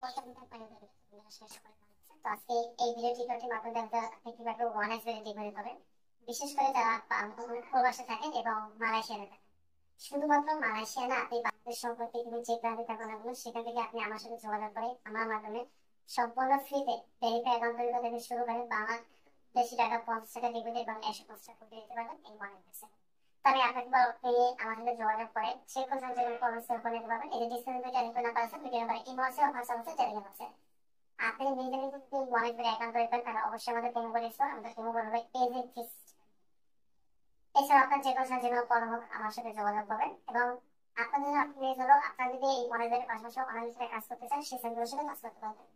শেষ করে ফেলেছে। তো আজকে এই ভিডিও টিউটোরিয়ালটির মাধ্যমে আপনি কিভাবে ওয়ান এক্স বের ডিপোজিট করবেন, বিশেষ করে যারা প্রবাসে থাকেন এবং মালয়েশিয়াতে থাকেন। শুধুমাত্র মালয়েশিয়া না, আপনি বাংলাদেশ সম্পর্কে কিন্তু যে প্রান্তে থাকুন না কেন, সেখান থেকে আপনি আমার সাথে যোগাযোগ করে আমার মাধ্যমে সম্পূর্ণ ফ্রিতে ভেরিফাই অ্যাকাউন্ট তৈরি করতে শুরু করেন। বাংলাদেশি টাকা 50 টাকা ডিপোজিট এবং 150 টাকা করে দিতে পারবেন এই ওয়ান এক্স। তাহলে আপনাকে আমার সাথে যোগাযোগ করে সে কোথাও যে কমেন্টস করে নিতে পারবেন। এই যে ডিসক্রিপশনে টেলিফোন নাম্বার আছে, ভিডিও নাম্বার, ইমো আছে, হোয়াটসঅ্যাপ আছে, টেলিগ্রাম আছে। আপনি নিজে নিজে যদি ওয়ালেট করে অ্যাকাউন্ট তৈরি করেন তাহলে অবশ্যই আমাদের প্রোমো কোড ইউজ করুন। আমাদের প্রোমো কোড হবে এজে ফিক্সড। এছাড়া আপনার যে কোনো যে কোনো প্রবলেম হোক আমার সাথে যোগাযোগ করবেন। এবং আপনাদের আপনি হলো আপনার যদি এই ওয়ালেটের পাশাপাশি অনলাইন থেকে কাজ করতে চান, সেই সেন্টারের সাথে কাজ করতে পারবেন।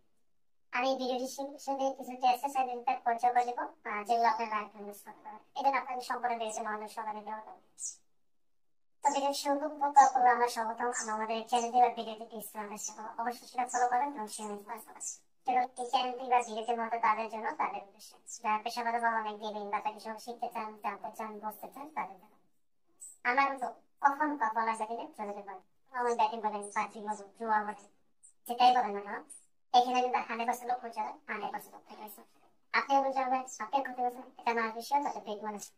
আমি ভিডিও ডিসক্রিপশনে কিছু টেক্সট সাইড পরিচয় করে দেবো, যেগুলো আপনার লাইফ ইউজ করতে পারবেন। এটা আপনাদের সম্পূর্ণ দিয়েছে মানুষ সকালে দেওয়া হবে। তো ভিডিও শুরু করবো আমরা সর্বপ্রথম আমাদের চ্যানেলটি বা ভিডিওটি অবশ্যই সেটা ফলো করবেন এবং শেয়ার করবেন। এই চ্যানেলটি বা ভিডিওটির মতো তাদের জন্য, তাদের উদ্দেশ্যে যারা পেশাগতভাবে অনেক গেমিং বা কিছু শিখতে চান, জানতে চান, বুঝতে চান, তাদের জন্য। আমরা কিন্তু কখন বলার ব্যাটিংয়ে চলে যেতে পারি। আমার ব্যাটিং বলেন, পাঁচিং বলেন, জুয়া বলেন, যেটাই বলেন না কেন, এখানে কিন্তু 100% লোক পৌঁছে যাবে, 100% লোক থেকে আসে। আপনি বুঝতে পারবেন আপনি ক্ষতি করছেন, এটা না বিষয় তাতে ফেক মনে হচ্ছে।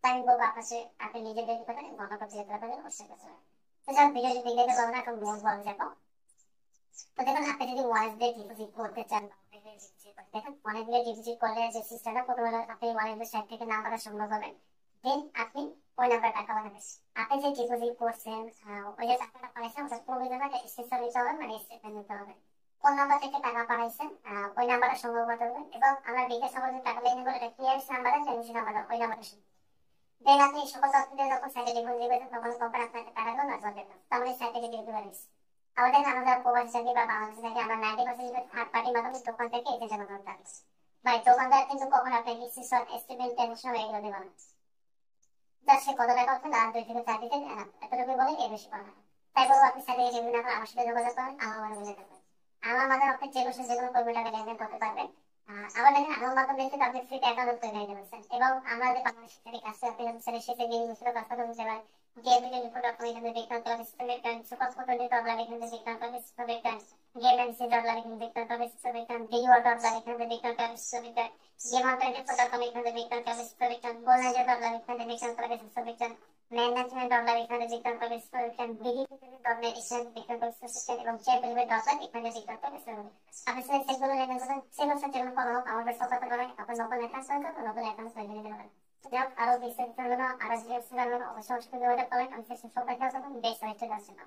তাই আমি বলবো আপনার আপনি নিজে দেখতে পারেন, গণনা করতে যেতে পারেন, অবশ্যই করতে পারেন। তো যার ভিডিও যদি দেখতে পারবেন না, এখন মন বলে যাবো। তো দেখুন, আপনি যদি ওয়ালেট দিয়ে ডিপোজিট করতে চান, দেখেন ওয়ালেট দিয়ে ডিপোজিট করলে যে সিস্টেমটা, প্রথমে আপনি ওয়ালেটের সাইট থেকে নাম্বারটা সংগ্রহ করবেন। দেন আপনি ওই নাম্বারে টাকা পাঠাবেন। আপনি যে ডিপোজিট করছেন, ওই যে টাকাটা পাঠাইছেন, ওটা প্রয়োজনে স্টেটমেন্ট নিতে হবে, মানে স্টেটমেন্ট নিতে হবে কোন নাম্বার থেকে টাকা পাঠাইছেন, ওই নাম্বারটা সংগ্রহ করতে হবে। এবং আমরা বিকাশ নাম্বার টাকা লেনদেন করে এটা ক্লিয়ার নাম্বার আছে, নাম্বার ওই নাম্বারটা। দেন আপনি সকল তথ্য দিয়ে যখন সাইটে ডিপোজিট দিবেন, তখন কোম্পানি আপনাকে টাকা দেবে না, চলবে না। তাহলে সাইট থেকে ডিপোজিট করে দিচ্ছি। আমাদের আমাদের প্রবাসী চাকরি বা বাংলাদেশে থাকি, আমরা 90% থার্ড পার্টির মাধ্যমে দোকান থেকে এজেন্টের মাধ্যমে টাকা। ভাই দোকানদার কিন্তু কখন আপনাকে সিস্টেম এস্টিমেট টেনশন এগুলো দেবে না। যার সে কত টাকা হচ্ছে, আর 2 থেকে 4 দিতে এতটুকু বলে এর বেশি পাবে না। তাই বলবো আপনি সাইটে গিয়ে ডিপোজিট না করে আমার সাথে যোগাযোগ করেন, আমার মাধ্যমে যেতে পারেন। আমার মাধ্যমে আপনি যে বছর যে কোনো কর্মী টাকা লেনদেন করতে পারবেন। আবার দেখেন আমার মাধ্যমে কিন্তু আপনি ফ্রি অ্যাকাউন্ট তৈরি করে নিতে এবং আমরা যে বাংলাদেশ থেকে কাজ আপনি সেটা গিয়ে দুশো কাজ করতে দিতে পারেন। গেম রিপোর্ট আপনি এখানে দেখতে পাবেন, সিস্টেমের সুপার ফটো দিতে আপনারা এখানে দেখতে পাবেন, সিস্টেমের গেম এন্ড ডলার এখানে দেখতে পাবেন, সিস্টেমের ভিডিও ডলার এখানে দেখতে পাবেন, সিস্টেমের গেম অনলাইনে ফটো আপনি এখানে দেখতে পাবেন, সিস্টেমের গোলনাইজার ডলার এখানে দেখতে পাবেন, সিস্টেমের ম্যানেজমেন্ট ডলার এখানে দেখতে পাবেন, সিস্টেমের ভিডিও ডলার এখানে দেখতে পাবেন, সিস্টেম এবং চ্যানেলের ডলার এখানে দেখতে পাবেন। আপনি সেগুলো লেনদেন করবেন, সেগুলো যেগুলো কোনো আমাদের সতর্ক করেন, আপনার নকল অ্যাকাউন্ট তৈরি নকল অ্যাকাউন্ট তৈরি নিতে পারেন। যাক, আরো বিস্তারিত জানানো, আরো জিনিস জানানো, অবশ্যই যোগাযোগ করেন। আমি সবাইকে বেশ হয়েছে যাচ্ছে না।